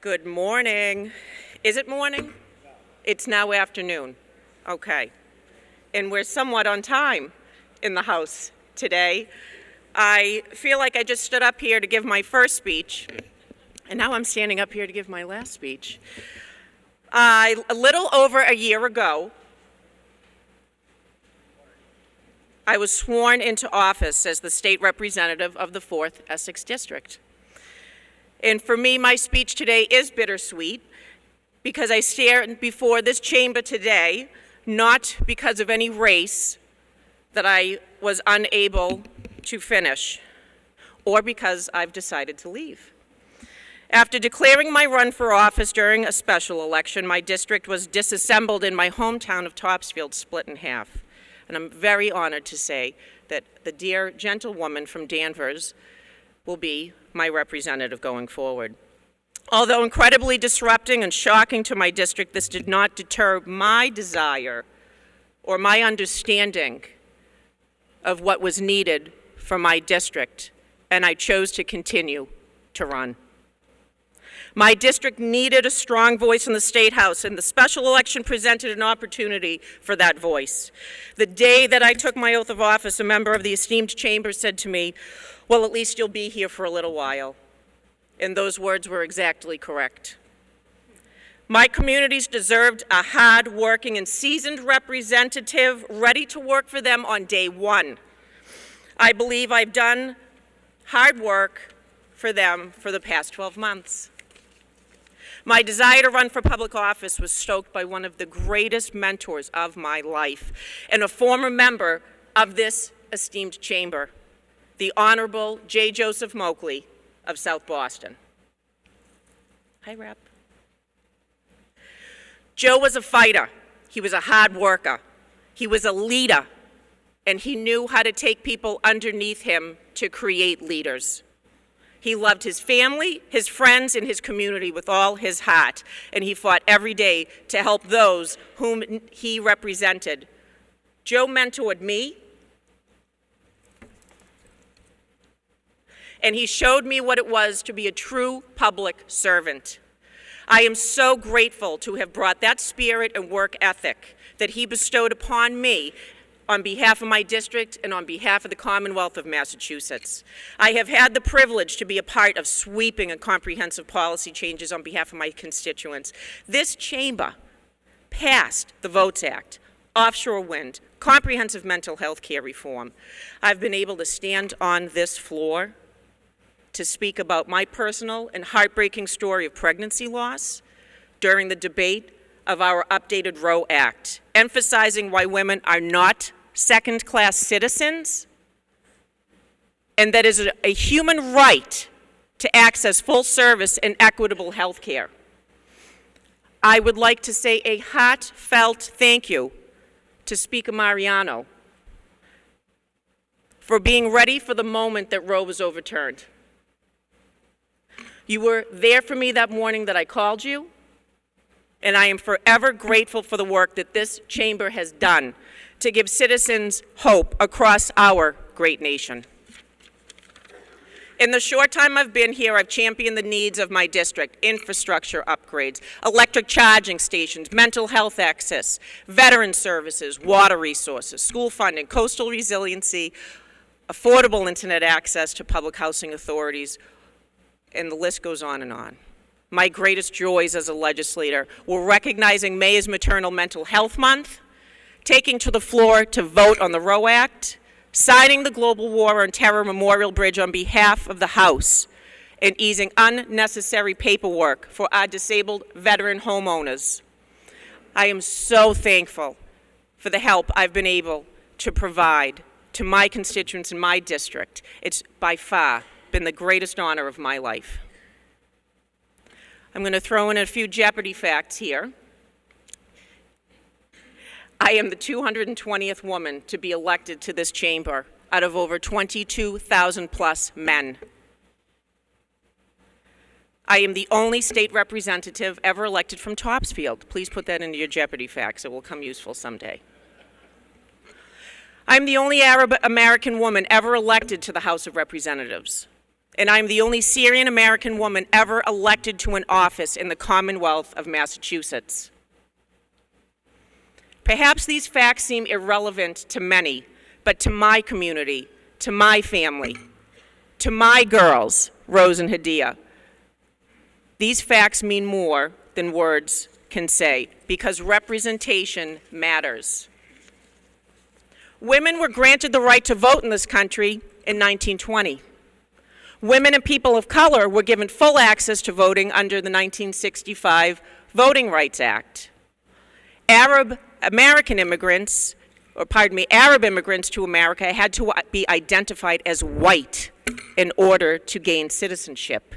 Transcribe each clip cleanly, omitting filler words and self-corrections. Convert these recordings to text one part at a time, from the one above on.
Good morning. Is it morning? It's now afternoon. Okay. And we're somewhat on time in the House today. I feel like I just stood up here to give my first speech, and now I'm standing up here to give my last speech. A little over a year ago, I was sworn into office as the state representative of the 4th Essex District. And for me, my speech today is bittersweet because I stand before this chamber today, not because of any race that I was unable to finish, or because I've decided to leave. After declaring my run for office during a special election, my district was disassembled and my hometown of Topsfield split in half. And I'm very honored to say that the dear gentlewoman from Danvers will be my representative going forward. Although incredibly disrupting and shocking to my district, this did not deter my desire or my understanding of what was needed for my district, and I chose to continue to run. My district needed a strong voice in the State House, and the special election presented an opportunity for that voice. The day that I took my oath of office, a member of the esteemed chamber said to me, "Well, at least you'll be here for a little while." And those words were exactly correct. My communities deserved a hard-working and seasoned representative ready to work for them on day one. I believe I've done hard work for them for the past 12 months. My desire to run for public office was stoked by one of the greatest mentors of my life and a former member of this esteemed chamber, the Honorable J. Joseph Moakley of South Boston. Hi, Rep. Joe was a fighter. He was a hard worker. He was a leader, and he knew how to take people underneath him to create leaders. He loved his family, his friends, and his community with all his heart, and he fought every day to help those whom he represented. Joe mentored me, and he showed me what it was to be a true public servant. I am so grateful to have brought that spirit and work ethic that he bestowed upon me on behalf of my district and on behalf of the Commonwealth of Massachusetts. I have had the privilege to be a part of sweeping and comprehensive policy changes on behalf of my constituents. This chamber passed the Votes Act, offshore wind, comprehensive mental health care reform. I've been able to stand on this floor to speak about my personal and heartbreaking story of pregnancy loss during the debate of our updated Roe Act, emphasizing why women are not second-class citizens and that it is a human right to access full service and equitable health care. I would like to say a heartfelt thank you to Speaker Mariano for being ready for the moment that Roe was overturned. You were there for me that morning that I called you, and I am forever grateful for the work that this chamber has done to give citizens hope across our great nation. In the short time I've been here, I've championed the needs of my district: infrastructure upgrades, electric charging stations, mental health access, veteran services, water resources, school funding, coastal resiliency, affordable internet access to public housing authorities, and the list goes on and on. My greatest joys as a legislator were recognizing May as Maternal Mental Health Month, taking to the floor to vote on the Roe Act, signing the Global War on Terror Memorial Bridge on behalf of the House, and easing unnecessary paperwork for our disabled veteran homeowners. I am so thankful for the help I've been able to provide to my constituents in my district. It's by far been the greatest honor of my life. I'm going to throw in a few Jeopardy facts here. I am the 220th woman to be elected to this chamber out of over 22,000 plus men. I am the only state representative ever elected from Topsfield. Please put that into your Jeopardy facts. It will come useful someday. I'm the only Arab American woman ever elected to the House of Representatives. and I'm the only Syrian-American woman ever elected to an office in the Commonwealth of Massachusetts. Perhaps these facts seem irrelevant to many, but to my community, to my family, to my girls, Rose and Hadia, these facts mean more than words can say, because representation matters. Women were granted the right to vote in this country in 1920. Women and people of color were given full access to voting under the 1965 Voting Rights Act. Arab immigrants to America had to be identified as white in order to gain citizenship.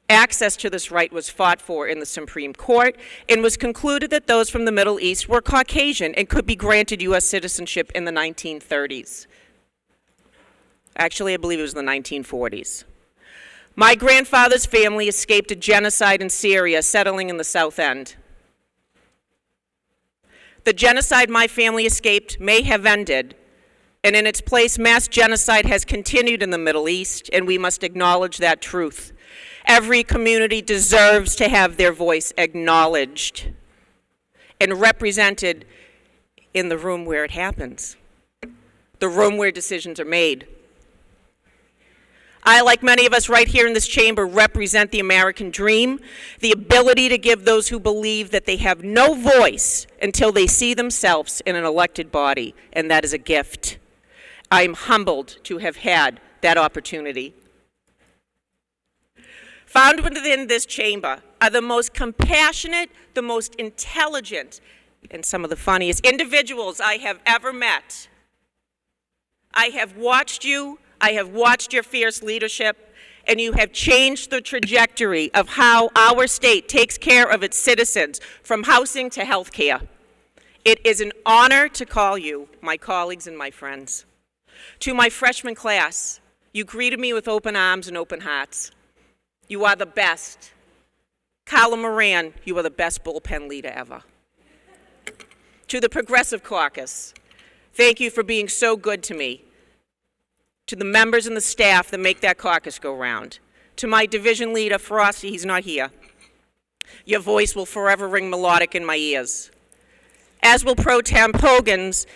Access to this right was fought for in the Supreme Court and was concluded that those from the Middle East were Caucasian and could be granted U.S. citizenship in the 1930s. Actually, I believe it was the 1940s. My grandfather's family escaped a genocide in Syria, settling in the South End. The genocide my family escaped may have ended, and in its place, mass genocide has continued in the Middle East, and we must acknowledge that truth. Every community deserves to have their voice acknowledged and represented in the room where it happens, the room where decisions are made. I, like many of us right here in this chamber, represent the American dream, the ability to give those who believe that they have no voice until they see themselves in an elected body, and that is a gift. I am humbled to have had that opportunity. Found within this chamber are the most compassionate, the most intelligent, and some of the funniest individuals I have ever met. I have watched you, I have watched your fierce leadership, and you have changed the trajectory of how our state takes care of its citizens, from housing to health care. It is an honor to call you my colleagues and my friends. To my freshman class, you greeted me with open arms and open hearts. You are the best. Carla Moran, you are the best bullpen leader ever. To the Progressive Caucus, thank you for being so good to me. To the members and the staff that make that caucus go round. To my division leader, Frosty, he's not here. Your voice will forever ring melodic in my ears. As will Pro Tem Pogans,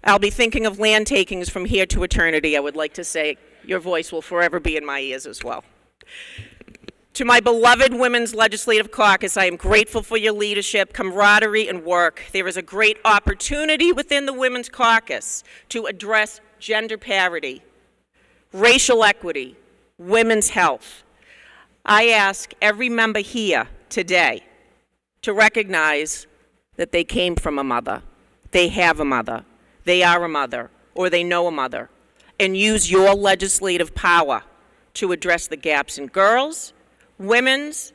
I'll be thinking of land takings from here to eternity. I would like to say your voice will forever be in my ears as well. To my beloved Women's Legislative Caucus, I am grateful for your leadership, camaraderie, and work. There is a great opportunity within the Women's Caucus to address gender parity, racial equity, women's health. I ask every member here today to recognize that they came from a mother, they have a mother, they are a mother, or they know a mother, and use your legislative power to address the gaps in girls, women's,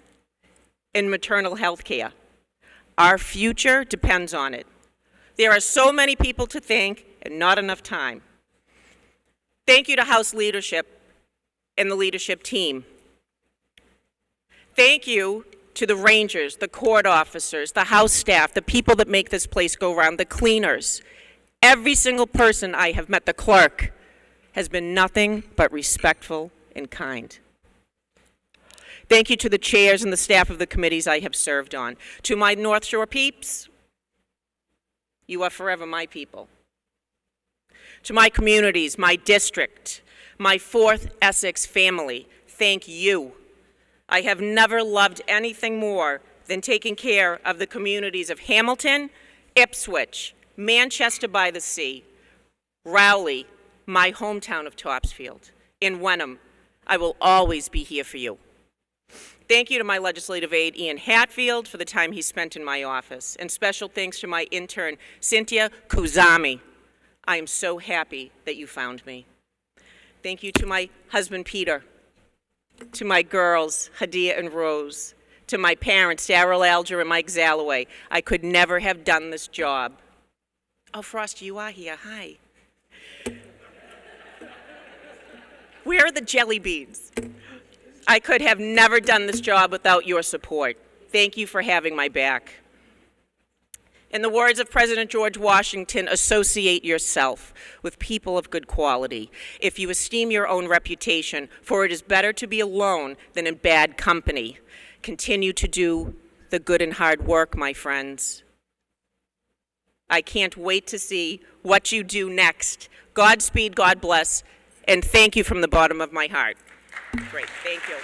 and maternal health care. Our future depends on it. There are so many people to thank and not enough time. Thank you to House leadership and the leadership team. Thank you to the Rangers, the court officers, the House staff, the people that make this place go round, the cleaners. Every single person I have met, the clerk, has been nothing but respectful and kind. Thank you to the chairs and the staff of the committees I have served on. To my North Shore peeps, you are forever my people. To my communities, my district, my 4th Essex family, thank you. I have never loved anything more than taking care of the communities of Hamilton, Ipswich, Manchester by the Sea, Rowley, my hometown of Topsfield, in Wenham. I will always be here for you. Thank you to my legislative aide, Ian Hatfield, for the time he spent in my office. And special thanks to my intern, Cynthia Kuzami. I am so happy that you found me. Thank you to my husband, Peter, to my girls, Hadia and Rose, to my parents, Daryl Alger and Mike Zahlaway. I could never have done this job. Oh, Frosty, you are here. Hi. Where are the jelly beans? I could have never done this job without your support. Thank you for having my back. In the words of President George Washington, associate yourself with people of good quality if you esteem your own reputation, for it is better to be alone than in bad company. Continue to do the good and hard work, my friends. I can't wait to see what you do next. Godspeed, God bless, and thank you from the bottom of my heart. Great, thank you.